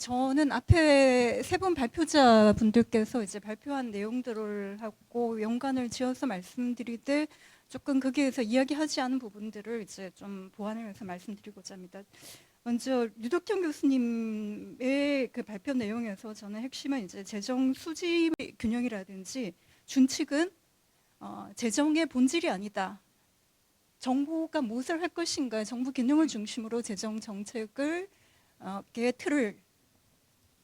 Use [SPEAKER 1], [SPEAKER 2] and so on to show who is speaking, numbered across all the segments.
[SPEAKER 1] 저는 앞에 세 분 발표자 분들께서 이제 발표한 내용들을 하고 연관을 지어서 말씀드릴 조금 거기에서 이야기하지 않은 부분들을 이제 좀 보완을 해서 말씀드리고자 합니다. 먼저 류덕현 교수님의 그 발표 내용에서 저는 핵심은 이제 재정 수지 균형이라든지 준칙은 재정의 본질이 아니다. 정부가 무엇을 할 것인가, 정부 기능을 중심으로 재정 정책을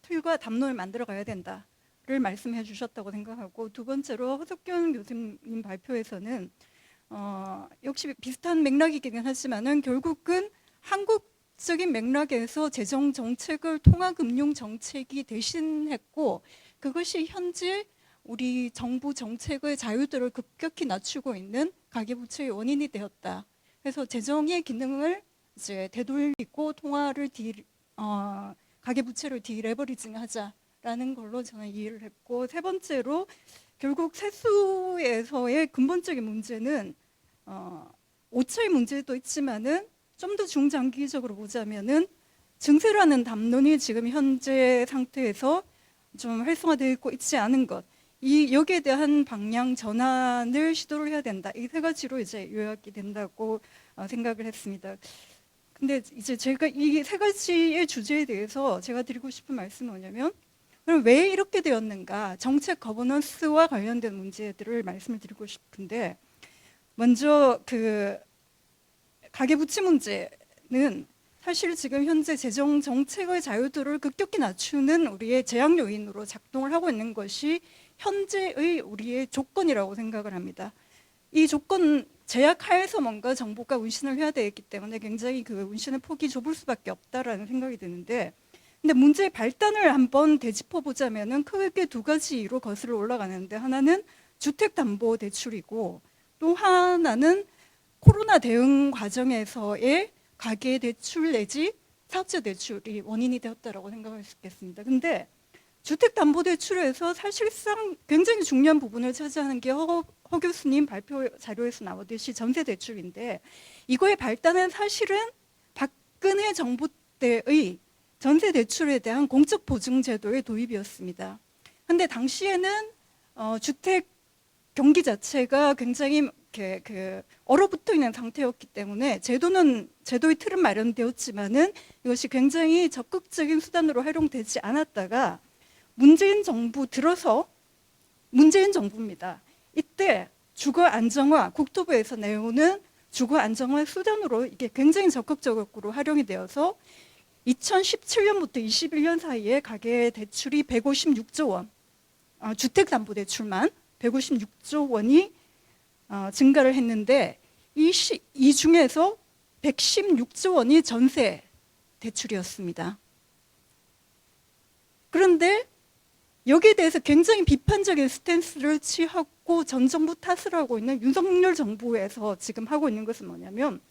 [SPEAKER 1] 틀과 담론을 만들어 가야 된다를 말씀해 주셨다고 생각하고, 두 번째로 허석균 교수님 발표에서는 역시 비슷한 맥락이긴 하지만은 결국은 한국적인 맥락에서 재정 정책을 통화금융 정책이 대신했고, 그것이 현재 우리 정부 정책의 자유도를 급격히 낮추고 있는 가계부채의 원인이 되었다. 그래서 재정의 기능을 이제 되돌리고 통화를 가계부채를 디레버리징하자라는 걸로 저는 이해를 했고, 세 번째로 결국 세수에서의 근본적인 문제는 오차의 문제도 있지만은 좀 더 중장기적으로 보자면은 증세라는 담론이 지금 현재 상태에서 좀 활성화되어 있고 있지 않은 것, 여기에 대한 방향 전환을 시도를 해야 된다. 이 세 가지로 이제 요약이 된다고 생각을 했습니다. 근데 이제 제가 이 세 가지의 주제에 대해서 제가 드리고 싶은 말씀은 뭐냐면, 그럼 왜 이렇게 되었는가, 정책 거버넌스와 관련된 문제들을 말씀을 드리고 싶은데, 먼저 그 가계부채 문제는 사실 지금 현재 재정 정책의 자유도를 급격히 낮추는 우리의 제약 요인으로 작동을 하고 있는 것이 현재의 우리의 조건이라고 생각을 합니다. 이 조건 제약 하에서 뭔가 정부가 운신을 해야 되기 때문에 굉장히 그 운신의 폭이 좁을 수밖에 없다라는 생각이 드는데, 근데 문제의 발단을 한번 되짚어 보자면은 크게 두 가지로 거슬러 올라가는데, 하나는 주택담보대출이고 또 하나는 코로나 대응 과정에서의 가계대출 내지 사업자 대출이 원인이 되었다라고 생각할 수 있겠습니다. 근데 주택담보대출에서 사실상 굉장히 중요한 부분을 차지하는 게 허 교수님 발표 자료에서 나오듯이 전세대출인데, 이거의 발단은 사실은 박근혜 정부 때의 전세대출에 대한 공적보증제도의 도입이었습니다. 근데 당시에는 주택 경기 자체가 굉장히 얼어붙어 있는 상태였기 때문에 제도의 틀은 마련되었지만은 이것이 굉장히 적극적인 수단으로 활용되지 않았다가 문재인 정부 들어서, 문재인 정부입니다. 이때 주거 안정화, 국토부에서 내오는 주거 안정화 수단으로 이게 굉장히 적극적으로 활용이 되어서 2017년부터 21년 사이에 가계 대출이 156조 원, 주택담보대출만 156조 원이 증가를 했는데, 이 중에서 116조 원이 전세 대출이었습니다. 그런데 여기에 대해서 굉장히 비판적인 스탠스를 취하고 전 정부 탓을 하고 있는 윤석열 정부에서 지금 하고 있는 것은 뭐냐면,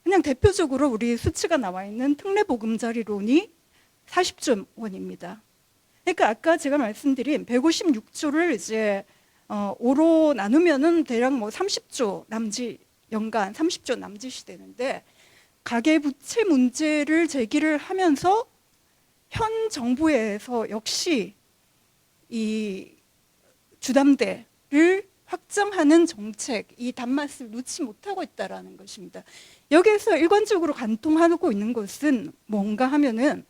[SPEAKER 1] 그냥 대표적으로 우리 수치가 나와 있는 특례보금자리론이 40조 원입니다. 그러니까 아까 제가 말씀드린 156조를 이제 5로 나누면은 대략 뭐 30조 남짓, 연간 30조 남짓이 되는데, 가계부채 문제를 제기를 하면서 현 정부에서 역시 이 주담대를 확장하는 정책, 이 단맛을 놓지 못하고 있다는 것입니다. 여기에서 일관적으로 관통하고 있는 것은 뭔가 하면은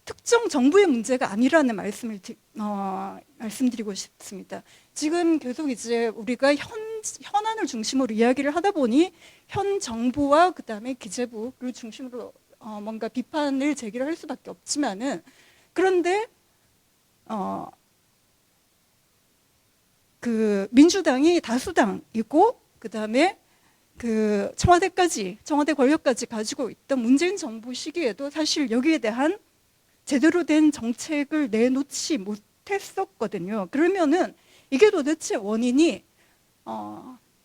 [SPEAKER 1] 특정 정부의 문제가 아니라는 말씀드리고 싶습니다. 지금 계속 이제 우리가 현안을 중심으로 이야기를 하다 보니 현 정부와 그 다음에 기재부를 중심으로 뭔가 비판을 제기를 할 수밖에 없지만은, 그런데 그 민주당이 다수당이고 그 다음에 그 청와대 권력까지 가지고 있던 문재인 정부 시기에도 사실 여기에 대한 제대로 된 정책을 내놓지 못했었거든요. 그러면은 이게 도대체 원인이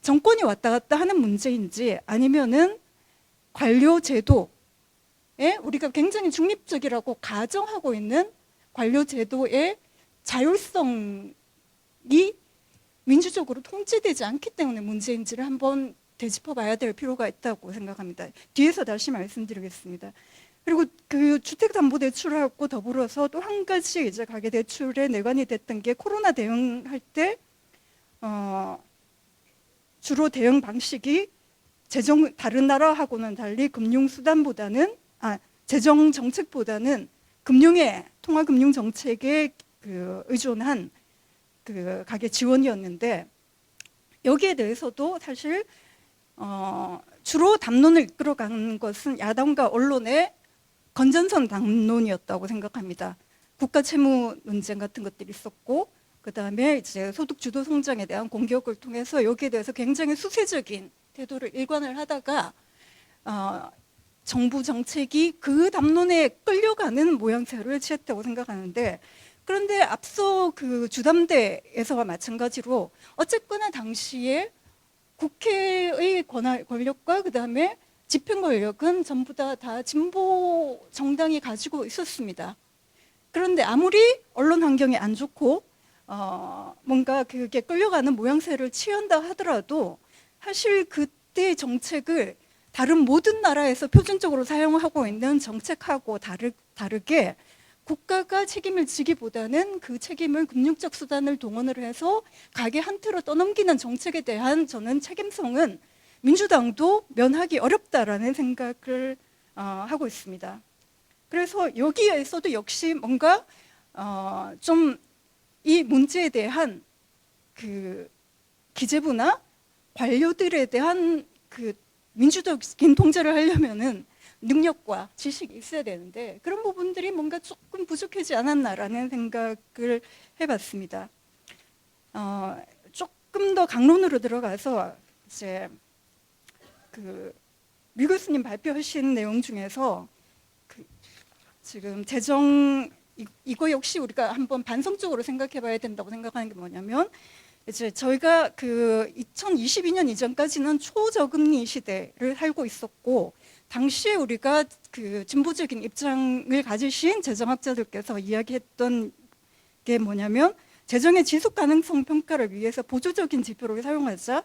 [SPEAKER 1] 정권이 왔다 갔다 하는 문제인지, 아니면은 관료 제도에 우리가 굉장히 중립적이라고 가정하고 있는 관료 제도의 자율성이 민주적으로 통제되지 않기 때문에 문제인지를 한번 되짚어 봐야 될 필요가 있다고 생각합니다. 뒤에서 다시 말씀드리겠습니다. 그리고 그 주택담보대출하고 더불어서 또 한 가지 이제 가계대출에 내관이 됐던 게 코로나 대응할 때 주로 대응 방식이 다른 나라하고는 달리 재정 정책보다는 통화금융 정책에 의존한 그 가계 지원이었는데, 여기에 대해서도 사실 주로 담론을 이끌어간 것은 야당과 언론의 건전선 담론이었다고 생각합니다. 국가 채무 논쟁 같은 것들이 있었고, 그 다음에 이제 소득 주도 성장에 대한 공격을 통해서 여기에 대해서 굉장히 수세적인 태도를 일관을 하다가 정부 정책이 그 담론에 끌려가는 모양새를 취했다고 생각하는데, 그런데 앞서 그 주담대에서와 마찬가지로 어쨌거나 당시에 국회의 권력과 그 다음에 집행 권력은 전부 다 진보 정당이 가지고 있었습니다. 그런데 아무리 언론 환경이 안 좋고 뭔가 그게 끌려가는 모양새를 취한다 하더라도 사실 그때 정책을 다른 모든 나라에서 표준적으로 사용하고 있는 정책하고 다르게 국가가 책임을 지기보다는 그 책임을 금융적 수단을 동원을 해서 가게 한 틀어 떠넘기는 정책에 대한 저는 책임성은 민주당도 면하기 어렵다라는 생각을 하고 있습니다. 그래서 여기에서도 역시 뭔가 좀 이 문제에 대한 그 기재부나 관료들에 대한 그 민주적인 통제를 하려면은 능력과 지식이 있어야 되는데 그런 부분들이 뭔가 조금 부족하지 않았나라는 생각을 해봤습니다. 조금 더 강론으로 들어가서 이제 류 교수님 발표하신 내용 중에서 지금 이거 역시 우리가 한번 반성적으로 생각해봐야 된다고 생각하는 게 뭐냐면, 이제 저희가 2022년 이전까지는 초저금리 시대를 살고 있었고, 당시에 우리가 진보적인 입장을 가지신 재정학자들께서 이야기했던 게 뭐냐면, 재정의 지속 가능성 평가를 위해서 보조적인 지표를 사용하자.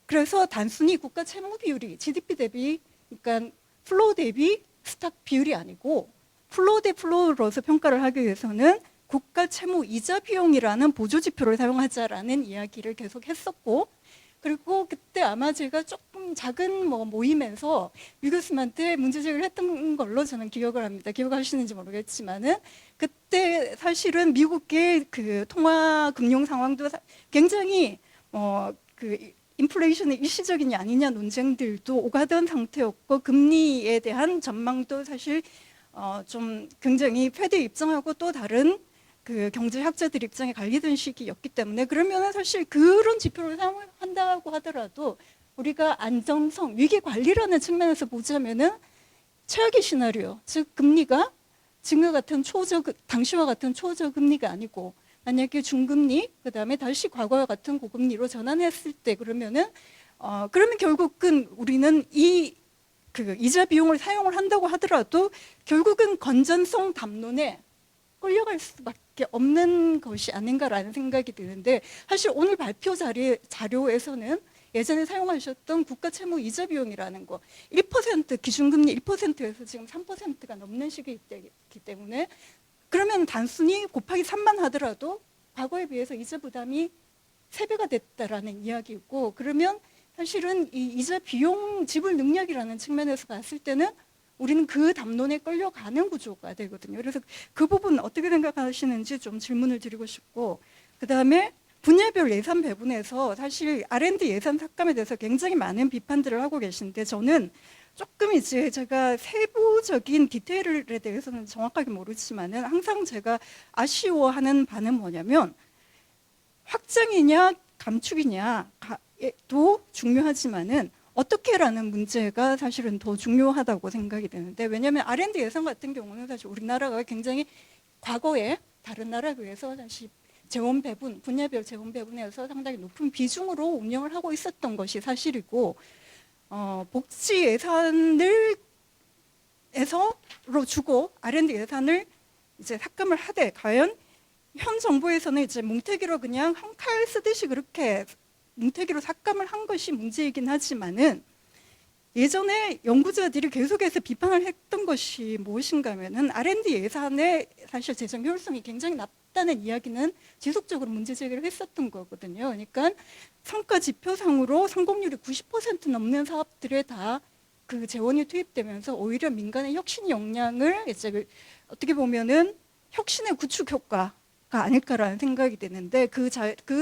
[SPEAKER 1] 그래서 단순히 국가 채무 비율이 GDP 대비, 그러니까 플로우 대비 스탁 비율이 아니고 플로우 대 플로우로서 평가를 하기 위해서는 국가 채무 이자 비용이라는 보조 지표를 사용하자라는 이야기를 계속 했었고, 그리고 그때 아마 제가 조금 작은 모임에서 류 교수님한테 문제 제기를 했던 걸로 저는 기억을 합니다. 기억하시는지 모르겠지만은 그때 사실은 미국의 그 통화 금융 상황도 굉장히 인플레이션이 일시적이냐 아니냐 논쟁들도 오가던 상태였고, 금리에 대한 전망도 사실 좀 굉장히 패드 입장하고 또 다른 그 경제학자들 입장에 갈리던 시기였기 때문에, 그러면 사실 그런 지표를 사용한다고 하더라도 우리가 안정성, 위기 관리라는 측면에서 보자면은 최악의 시나리오, 즉 금리가 지금과 같은 당시와 같은 초저금리가 아니고 만약에 중금리, 그 다음에 다시 과거와 같은 고금리로 전환했을 때 그러면 결국은 우리는 이자 비용을 사용을 한다고 하더라도 결국은 건전성 담론에 끌려갈 수밖에 없는 것이 아닌가라는 생각이 드는데, 사실 오늘 발표 자료에서는 예전에 사용하셨던 국가 채무 이자 비용이라는 거 1% 기준금리 1%에서 지금 3%가 넘는 시기이기 때문에, 그러면 단순히 곱하기 3만 하더라도 과거에 비해서 이자 부담이 3배가 됐다라는 이야기고, 그러면 사실은 이 이자 비용 지불 능력이라는 측면에서 봤을 때는 우리는 그 담론에 끌려가는 구조가 되거든요. 그래서 그 부분 어떻게 생각하시는지 좀 질문을 드리고 싶고, 그 다음에 분야별 예산 배분에서 사실 R&D 예산 삭감에 대해서 굉장히 많은 비판들을 하고 계신데, 저는 조금 이제 제가 세부적인 디테일에 대해서는 정확하게 모르지만은 항상 제가 아쉬워하는 바는 뭐냐면, 확장이냐 감축이냐도 중요하지만은 어떻게라는 문제가 사실은 더 중요하다고 생각이 되는데, 왜냐하면 R&D 예산 같은 경우는 사실 우리나라가 굉장히 과거에 다른 나라에 비해서 사실 분야별 재원 배분에서 상당히 높은 비중으로 운영을 하고 있었던 것이 사실이고, 복지 예산을 에서로 주고 R&D 예산을 이제 삭감을 하되, 과연 현 정부에서는 이제 뭉태기로 그냥 한 칼 쓰듯이 그렇게 뭉태기로 삭감을 한 것이 문제이긴 하지만은, 예전에 연구자들이 계속해서 비판을 했던 것이 무엇인가 하면은 R&D 예산의 사실 재정 효율성이 굉장히 낮다는 이야기는 지속적으로 문제 제기를 했었던 거거든요. 그러니까 성과 지표상으로 성공률이 90% 넘는 사업들에 다 그 재원이 투입되면서 오히려 민간의 혁신 역량을 이제 어떻게 보면은 혁신의 구축 효과가 아닐까라는 생각이 드는데 그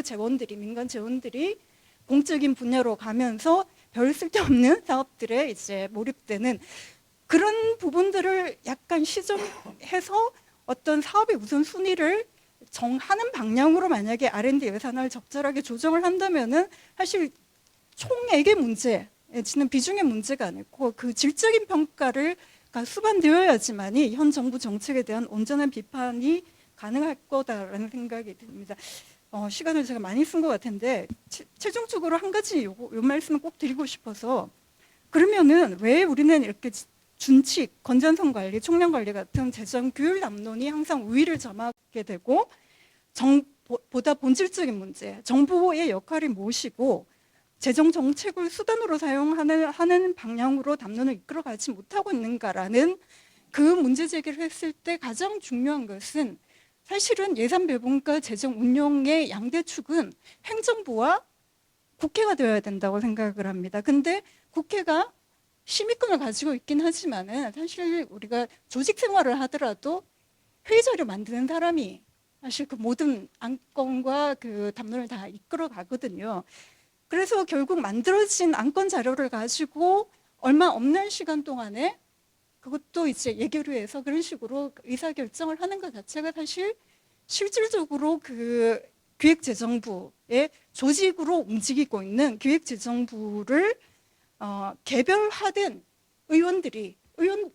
[SPEAKER 1] 재원들이 민간 재원들이 공적인 분야로 가면서 별 쓸데없는 사업들에 이제 몰입되는 그런 부분들을 약간 시정해서 어떤 사업의 우선순위를 정하는 방향으로 만약에 R&D 예산을 적절하게 조정을 한다면은 사실 총액의 문제, 지는 비중의 문제가 아니고 그 질적인 평가를 수반되어야지만이 현 정부 정책에 대한 온전한 비판이 가능할 거다라는 생각이 듭니다. 시간을 제가 많이 쓴 것 같은데 최종적으로 한 가지 요 말씀을 꼭 드리고 싶어서 그러면은 왜 우리는 이렇게 준칙, 건전성 관리, 총량 관리 같은 재정 규율 담론이 항상 우위를 점하게 되고 보다 본질적인 문제, 정부의 역할이 무엇이고 재정 정책을 수단으로 사용하는 방향으로 담론을 이끌어가지 못하고 있는가라는 그 문제 제기를 했을 때 가장 중요한 것은 사실은 예산 배분과 재정 운용의 양대축은 행정부와 국회가 되어야 된다고 생각을 합니다. 근데 국회가 심의권을 가지고 있긴 하지만은 사실 우리가 조직 생활을 하더라도 회의 자료 만드는 사람이 사실 그 모든 안건과 그 담론을 다 이끌어 가거든요. 그래서 결국 만들어진 안건 자료를 가지고 얼마 없는 시간 동안에 그것도 이제 예결위에서 그런 식으로 의사결정을 하는 것 자체가 사실 실질적으로 그 기획재정부의 조직으로 움직이고 있는 기획재정부를 개별화된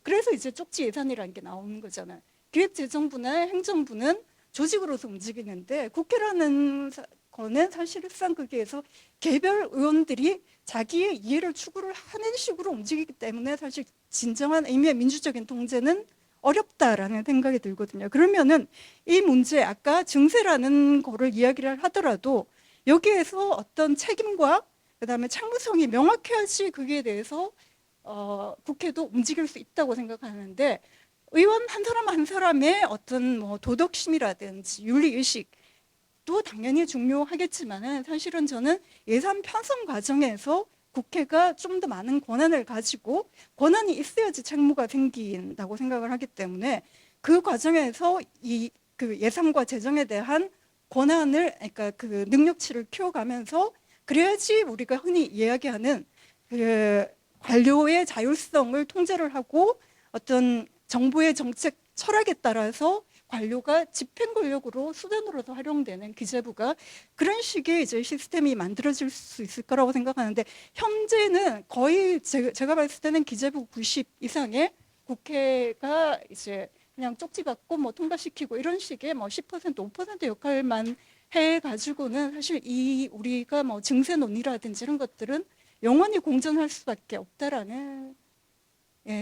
[SPEAKER 1] 그래서 이제 쪽지 예산이라는 게 나오는 거잖아요. 기획재정부나 행정부는 조직으로서 움직이는데 국회라는 거는 사실상 거기에서 개별 의원들이 자기의 이해를 추구를 하는 식으로 움직이기 때문에 사실 진정한 의미의 민주적인 통제는 어렵다라는 생각이 들거든요. 그러면은 이 문제 아까 증세라는 거를 이야기를 하더라도 여기에서 어떤 책임과 그다음에 책무성이 명확해야지 그에 대해서 국회도 움직일 수 있다고 생각하는데 의원 한 사람 한 사람의 어떤 뭐 도덕심이라든지 윤리의식도 당연히 중요하겠지만은 사실은 저는 예산 편성 과정에서 국회가 좀 더 많은 권한을 가지고 권한이 있어야지 책무가 생긴다고 생각을 하기 때문에 그 과정에서 그 예산과 재정에 대한 권한을 그러니까 그 능력치를 키워가면서 그래야지 우리가 흔히 이야기하는 그 관료의 자율성을 통제를 하고 어떤 정부의 정책 철학에 따라서 관료가 집행 권력으로 수단으로도 활용되는 기재부가 그런 식의 이제 시스템이 만들어질 수 있을 거라고 생각하는데 현재는 거의 제가 봤을 때는 기재부 90 이상의 국회가 이제 그냥 쪽지 받고 뭐 통과시키고 이런 식의 뭐 10% 5% 역할만 해 가지고는 사실 우리가 뭐 증세 논의라든지 이런 것들은 영원히 공존할 수밖에 없다라는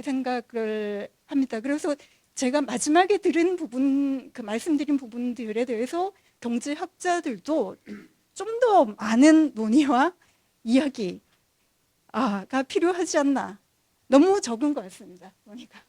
[SPEAKER 1] 생각을 합니다. 그래서 제가 마지막에 들은 부분, 그 말씀드린 부분들에 대해서 경제학자들도 좀 더 많은 논의와 이야기가 필요하지 않나. 너무 적은 것 같습니다. 보니까.